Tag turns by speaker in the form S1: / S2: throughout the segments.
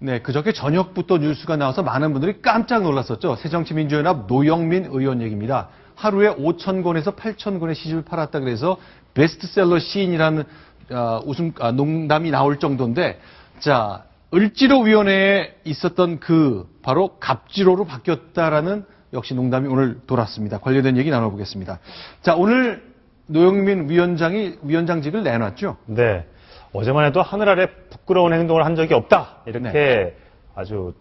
S1: 네, 그저께 저녁부터 뉴스가 나와서 많은 분들이 깜짝 놀랐었죠. 새정치민주연합 노영민 의원 얘기입니다. 하루에 5,000권에서 8,000권의 시집을 팔았다 그래서 베스트셀러 시인이라는 농담이 나올 정도인데, 자, 을지로위원회에 있었던 바로 갑지로로 바뀌었다라는 역시 농담이 오늘 돌았습니다. 관련된 얘기 나눠보겠습니다. 자, 오늘 노영민 위원장이 위원장직을 내놨죠?
S2: 네. 어제만 해도 하늘 아래 부끄러운 행동을 한 적이 없다. 이렇게
S1: 네.
S2: 아주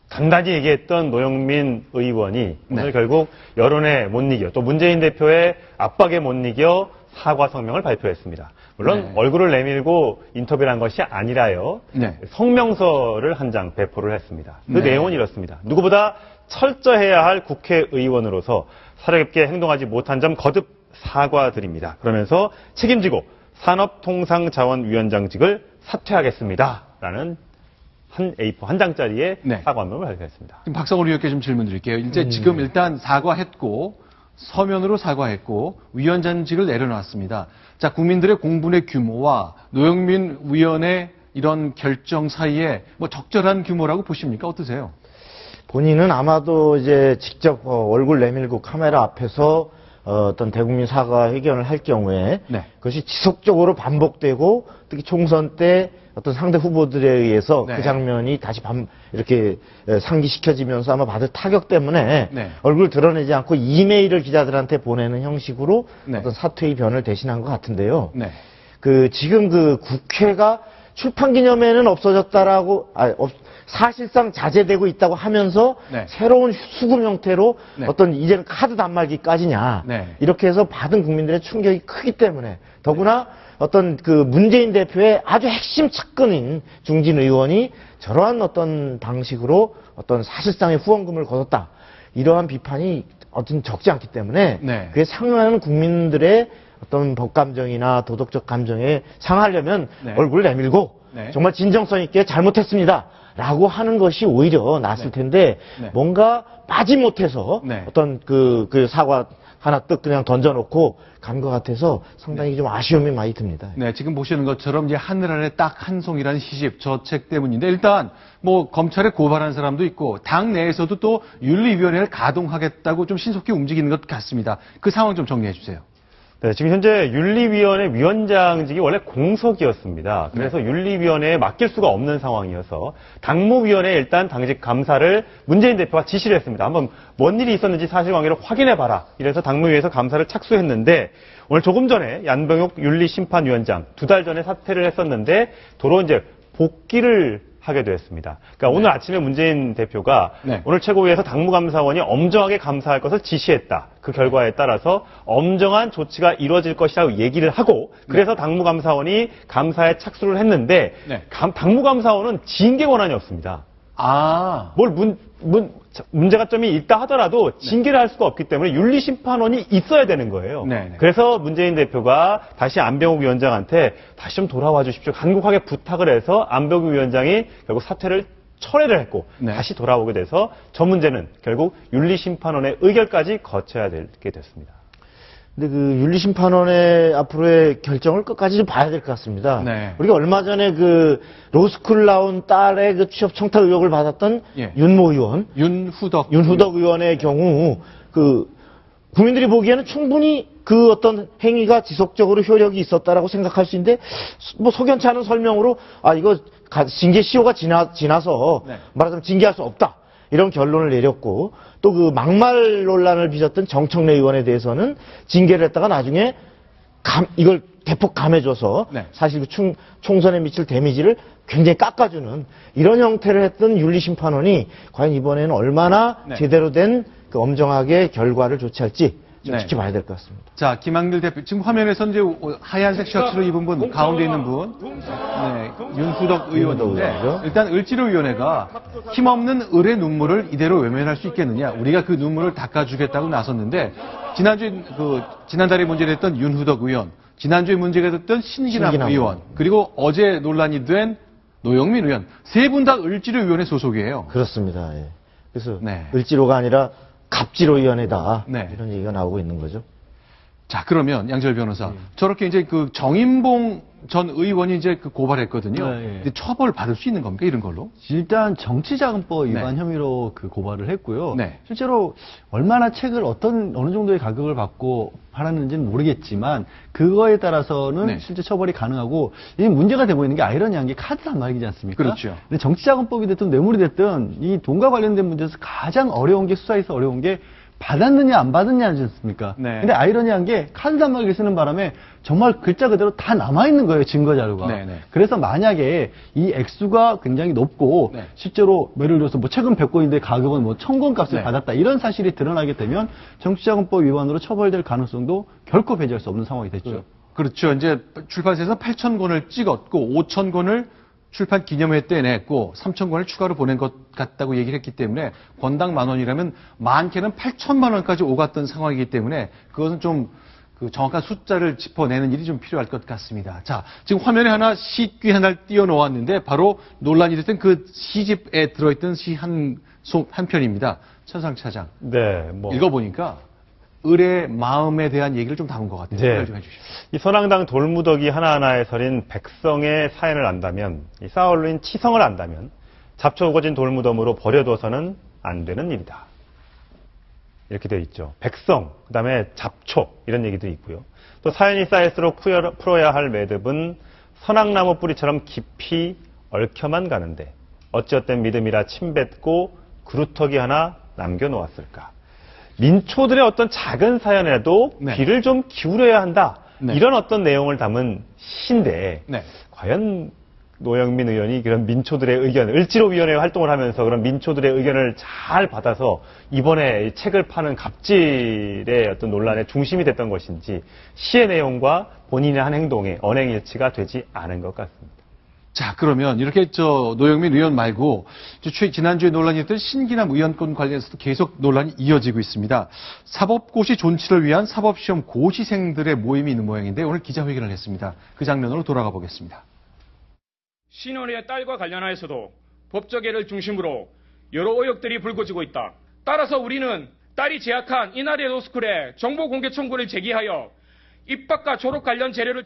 S2: 단단히 얘기했던 노영민 의원이 오늘
S1: 네.
S2: 결국 여론에 못 이겨 또 문재인 대표의 압박에 못 이겨 사과 성명을 발표했습니다. 물론
S1: 네.
S2: 얼굴을 내밀고 인터뷰를 한 것이 아니라요.
S1: 네.
S2: 성명서를 한 장 배포를 했습니다. 그
S1: 네.
S2: 내용은 이렇습니다. 누구보다 철저해야 할 국회의원으로서 사려 깊게 행동하지 못한 점 거듭 사과드립니다. 그러면서 책임지고 산업통상자원위원장직을 사퇴하겠습니다. 라는 한 A4 한 장짜리의
S1: 네.
S2: 사과문을 발표했습니다.
S1: 지금 박성훈 의원께 좀 질문 드릴게요. 이제 지금 일단 사과했고, 서면으로 사과했고, 위원장직을 내려놨습니다. 자, 국민들의 공분의 규모와 노영민 위원의 이런 결정 사이에 뭐 적절한 규모라고 보십니까? 어떠세요?
S3: 본인은 아마도 이제 직접 얼굴 내밀고 카메라 앞에서 어떤 대국민 사과 회견을 할 경우에
S1: 네.
S3: 그것이 지속적으로 반복되고 특히 총선 때 어떤 상대 후보들에 의해서
S1: 네.
S3: 그 장면이 다시 이렇게 상기시켜지면서 아마 받을 타격 때문에
S1: 네.
S3: 얼굴을 드러내지 않고 이메일을 기자들한테 보내는 형식으로
S1: 네.
S3: 어떤 사퇴의 변을 대신한 것 같은데요.
S1: 네.
S3: 지금 국회가 출판기념회는 없어졌다라고, 사실상 자제되고 있다고 하면서
S1: 네.
S3: 새로운 수금 형태로
S1: 네.
S3: 어떤 이제는 카드 단말기까지냐.
S1: 네.
S3: 이렇게 해서 받은 국민들의 충격이 크기 때문에 더구나 어떤 문재인 대표의 아주 핵심 측근인 중진 의원이 저러한 어떤 방식으로 어떤 사실상의 후원금을 거뒀다. 이러한 비판이 어떤 적지 않기 때문에
S1: 네.
S3: 그에 상응하는 국민들의 어떤 법감정이나 도덕적 감정에 상하려면
S1: 네.
S3: 얼굴을 내밀고
S1: 네.
S3: 정말 진정성 있게 잘못했습니다. 라고 하는 것이 오히려 낫을
S1: 네.
S3: 텐데
S1: 네.
S3: 뭔가 빠짐못해서
S1: 네.
S3: 어떤 사과 하나 뜩 그냥 던져놓고 간 것 같아서 상당히 좀 아쉬움이 많이 듭니다.
S1: 네, 지금 보시는 것처럼 이제 하늘 아래 딱 한 송이라는 시집, 저 책 때문인데 일단 뭐 검찰에 고발한 사람도 있고 당 내에서도 또 윤리위원회를 가동하겠다고 좀 신속히 움직이는 것 같습니다. 그 상황 좀 정리해 주세요.
S2: 네, 지금 현재 윤리위원회 위원장직이 원래 공석이었습니다. 그래서 윤리위원회에 맡길 수가 없는 상황이어서 당무위원회에 일단 당직 감사를 문재인 대표가 지시를 했습니다. 한번 뭔 일이 있었는지 사실관계를 확인해봐라. 이래서 당무위에서 감사를 착수했는데 오늘 조금 전에 양병욱 윤리심판위원장 2달 전에 사퇴를 했었는데 도로 이제 복귀를 하게 되었습니다. 그러니까 오늘 아침에 문재인 대표가
S1: 네.
S2: 오늘 최고위에서 당무감사원이 엄정하게 감사할 것을 지시했다. 그 결과에 따라서 엄정한 조치가 이루어질 것이라고 얘기를 하고 그래서 당무감사원이 감사에 착수를 했는데
S1: 네.
S2: 당무감사원은 징계 권한이 없습니다. 문제가 점이 있다 하더라도 징계를 할 수가 없기 때문에 윤리심판원이 있어야 되는 거예요.
S1: 네.
S2: 그래서 문재인 대표가 다시 안병욱 위원장한테 다시 좀 돌아와 주십시오. 간곡하게 부탁을 해서 안병욱 위원장이 결국 사퇴를 철회를 했고
S1: 네.
S2: 다시 돌아오게 돼서 저 문제는 결국 윤리심판원의 의결까지 거쳐야 되게 됐습니다.
S3: 근데 윤리심판원의 앞으로의 결정을 끝까지 좀 봐야 될 것 같습니다.
S1: 네.
S3: 우리가 얼마 전에 로스쿨 나온 딸의 취업 청탁 의혹을 받았던
S1: 예.
S3: 윤모 의원,
S1: 윤후덕
S3: 의원의 경우 국민들이 보기에는 충분히 어떤 행위가 지속적으로 효력이 있었다라고 생각할 수 있는데 뭐 석연치 않은 설명으로 이거 징계 시효가 지나서
S1: 네.
S3: 말하자면 징계할 수 없다. 이런 결론을 내렸고 또 막말 논란을 빚었던 정청래 의원에 대해서는 징계를 했다가 나중에 이걸 대폭 감해줘서
S1: 네.
S3: 사실 총선에 미칠 데미지를 굉장히 깎아주는 이런 형태를 했던 윤리심판원이 과연 이번에는 얼마나
S1: 네.
S3: 제대로 된 엄정하게 결과를 조치할지 좀
S1: 네.
S3: 지켜봐야 될 것 같습니다.
S1: 자, 김한길 대표. 지금 화면에서 이제 하얀색 셔츠를 입은 분, 가운데 있는 분. 네, 윤후덕 의원인데,
S3: 의원이죠.
S1: 일단 을지로위원회가 힘없는 을의 눈물을 이대로 외면할 수 있겠느냐. 우리가 그 눈물을 닦아주겠다고 나섰는데, 지난달에 문제가 됐던 윤후덕 의원, 지난주에 문제가 됐던 신기남 의원, 그리고 어제 논란이 된 노영민 의원, 세 분 다 을지로위원회 소속이에요.
S3: 그렇습니다. 예. 그래서
S1: 네.
S3: 을지로가 아니라 갑지로위원회다.
S1: 네.
S3: 이런 얘기가 나오고 있는 거죠.
S1: 자, 그러면 양절 변호사. 저렇게 이제 그 정인봉 전 의원이 이제 그 고발했거든요.
S4: 네, 예.
S1: 근데 처벌 받을 수 있는 겁니까? 이런 걸로?
S4: 일단 정치자금법 위반
S1: 네.
S4: 혐의로 그 고발을 했고요.
S1: 네.
S4: 실제로 얼마나 책을 어느 정도의 가격을 받고 팔았는지는 모르겠지만 그거에 따라서는
S1: 네.
S4: 실제 처벌이 가능하고 이 문제가 되고 있는 게 아이러니한 게 카드 단말기지 않습니까?
S1: 그렇죠.
S4: 근데 정치자금법이 됐든 뇌물이 됐든 이 돈과 관련된 문제에서 가장 어려운 게 수사에서 어려운 게 받았느냐 안 받았느냐지 않습니까?
S1: 네.
S4: 근데 아이러니한 게 카드 단말기 쓰는 바람에 정말 글자 그대로 다 남아있는 거예요, 증거 자료가.
S1: 네, 네.
S4: 그래서 만약에 이 액수가 굉장히 높고
S1: 네.
S4: 실제로 예를 들어서 뭐 최근 100권인데 가격은 뭐 1000권 값을
S1: 네.
S4: 받았다 이런 사실이 드러나게 되면 정치자금법 위반으로 처벌될 가능성도 결코 배제할 수 없는 상황이 됐죠.
S1: 그렇죠. 이제 출판사에서 8,000권을 찍었고 5,000권을 출판 기념회 때 냈고 3,000권을 추가로 보낸 것 같다고 얘기를 했기 때문에 권당 10,000원이라면 많게는 8,000만 원까지 오갔던 상황이기 때문에 그것은 좀 그 정확한 숫자를 짚어내는 일이 좀 필요할 것 같습니다. 자, 지금 화면에 하나 시귀 하나를 띄워놓았는데 바로 논란이 됐던 그 시집에 들어있던 시 한 편입니다. 천상 차장.
S2: 네, 뭐.
S1: 읽어보니까 을의 마음에 대한 얘기를 좀 담은 것 같아요.
S2: 네.
S1: 소개를 좀 해주시죠.
S2: 이 선왕당 돌무더기 하나하나에 서린 백성의 사연을 안다면, 이 쌓아올린 치성을 안다면, 잡초 우거진 돌무덤으로 버려둬서는 안 되는 일이다. 이렇게 되어 있죠. 백성, 그 다음에 잡초, 이런 얘기도 있고요. 또 사연이 쌓일수록 풀어야 할 매듭은 선악나무 뿌리처럼 깊이 얽혀만 가는데, 어찌어떤 믿음이라 침뱉고 그루터기 하나 남겨놓았을까. 민초들의 어떤 작은 사연에도
S1: 네.
S2: 귀를 좀 기울여야 한다.
S1: 네.
S2: 이런 어떤 내용을 담은 시인데
S1: 네.
S2: 과연 노영민 의원이 그런 민초들의 의견, 을지로위원회 활동을 하면서 그런 민초들의 의견을 잘 받아서 이번에 이 책을 파는 갑질의 어떤 논란의 중심이 됐던 것인지 시의 내용과 본인의 한 행동에 언행일치가 되지 않은 것 같습니다.
S1: 자, 그러면 이렇게 노영민 의원 말고 지난주에 논란이 됐던 신기남 의원권 관련해서도 계속 논란이 이어지고 있습니다. 사법고시 존치를 위한 사법시험 고시생들의 모임이 있는 모양인데 오늘 기자회견을 했습니다. 그 장면으로 돌아가 보겠습니다.
S5: 신원의 딸과 관련하여서도 법조계를 중심으로 여러 의혹들이 불거지고 있다. 따라서 우리는 딸이 재학한 이나대 로스쿨에 정보공개 청구를 제기하여 입학과 졸업 관련 재료를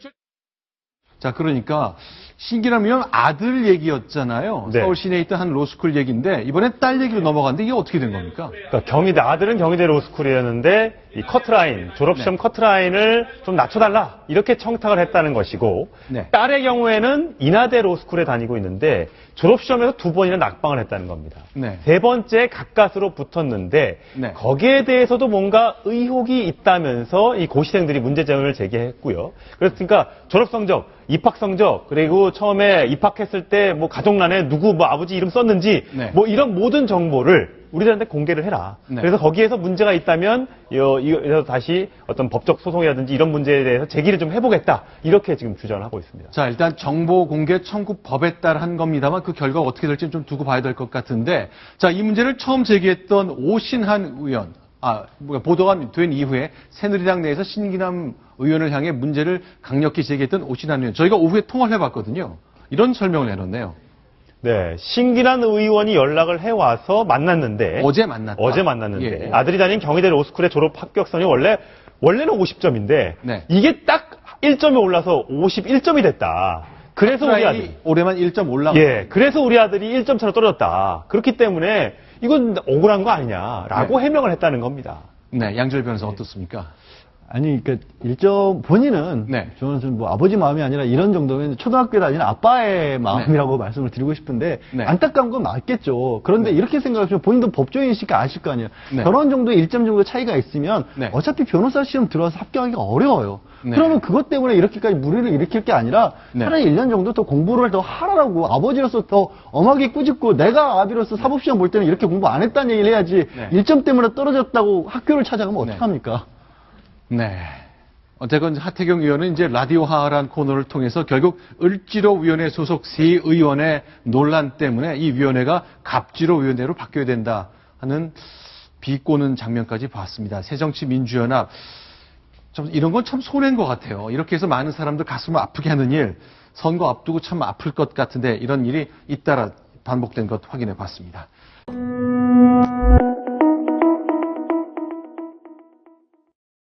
S1: 자, 그러니까 신기남 의원 아들 얘기였잖아요.
S2: 네.
S1: 서울 시내에 있던 한 로스쿨 얘기인데 이번엔 딸 얘기로 넘어갔는데 이게 어떻게 된 겁니까?
S2: 그러니까 아들은 경희대 로스쿨이었는데 이 커트라인, 졸업시험 커트라인을 좀 낮춰달라 이렇게 청탁을 했다는 것이고
S1: 네.
S2: 딸의 경우에는 인하대 로스쿨에 다니고 있는데 졸업시험에서 2번이나 낙방을 했다는 겁니다.
S1: 네.
S2: 3번째 가까스로 붙었는데
S1: 네.
S2: 거기에 대해서도 뭔가 의혹이 있다면서 이 고시생들이 문제점을 제기했고요. 그러니까 졸업성적, 입학성적, 그리고 처음에 입학했을 때 뭐 가족란에 누구 뭐 아버지 이름 썼는지
S1: 네.
S2: 뭐 이런 모든 정보를 우리들한테 공개를 해라.
S1: 네.
S2: 그래서 거기에서 문제가 있다면 이거 다시 어떤 법적 소송이라든지 이런 문제에 대해서 제기를 좀 해보겠다. 이렇게 지금 주장을 하고 있습니다.
S1: 자, 일단 정보 공개 청구법에 따라 한 겁니다만 그 결과가 어떻게 될지는 좀 두고 봐야 될 것 같은데, 자, 이 문제를 처음 제기했던 오신한 의원, 보도가 된 이후에 새누리당 내에서 신기남 의원을 향해 문제를 강력히 제기했던 오신한 의원, 저희가 오후에 통화를 해봤거든요. 이런 설명을 해놓네요.
S2: 네, 신기란 의원이 연락을 해와서 만났는데
S1: 어제 만났다.
S2: 만났는데
S1: 예.
S2: 아들이 다닌 경희대 로스쿨의 졸업 합격선이 원래는 50점인데
S1: 네.
S2: 이게 딱 1점이 올라서 51점이 됐다. 그래서 우리 아들이
S1: 올해만 1점 올라가.
S2: 예, 그래서 우리 아들이 1점 차로 떨어졌다. 그렇기 때문에 이건 억울한 거 아니냐라고
S1: 네.
S2: 해명을 했다는 겁니다.
S1: 네, 양절 변호사 어떻습니까?
S4: 아니, 그러니까 본인은
S1: 네.
S4: 저는 뭐 아버지 마음이 아니라 이런 정도면 초등학교에 다니는 아빠의 마음이라고 말씀을 드리고 싶은데
S1: 네.
S4: 안타까운 건 맞겠죠. 그런데 이렇게 생각하시면 본인도 법조인이시니까 아실 거 아니에요.
S1: 네.
S4: 저런 정도의 1점 정도 차이가 있으면
S1: 네.
S4: 어차피 변호사 시험 들어와서 합격하기가 어려워요.
S1: 네.
S4: 그러면 그것 때문에 이렇게까지 무리를 일으킬 게 아니라
S1: 네.
S4: 차라리 1년 정도 더 공부를 더 하라고 아버지로서 더 엄하게 꾸짖고 내가 아비로서 사법시험 볼 때는 이렇게 공부 안 했다는 얘기를 해야지
S1: 네.
S4: 1점 때문에 떨어졌다고 학교를 찾아가면
S1: 네.
S4: 어떡합니까?
S1: 네. 어쨌건 하태경 의원은 이제 라디오하라는 코너를 통해서 결국 을지로위원회 소속 세 의원의 논란 때문에 이 위원회가 갑지로위원회로 바뀌어야 된다 하는 비꼬는 장면까지 봤습니다. 새정치민주연합. 좀 이런 건 참 손해인 것 같아요. 이렇게 해서 많은 사람들 가슴을 아프게 하는 일, 선거 앞두고 참 아플 것 같은데 이런 일이 잇따라 반복된 것 확인해 봤습니다.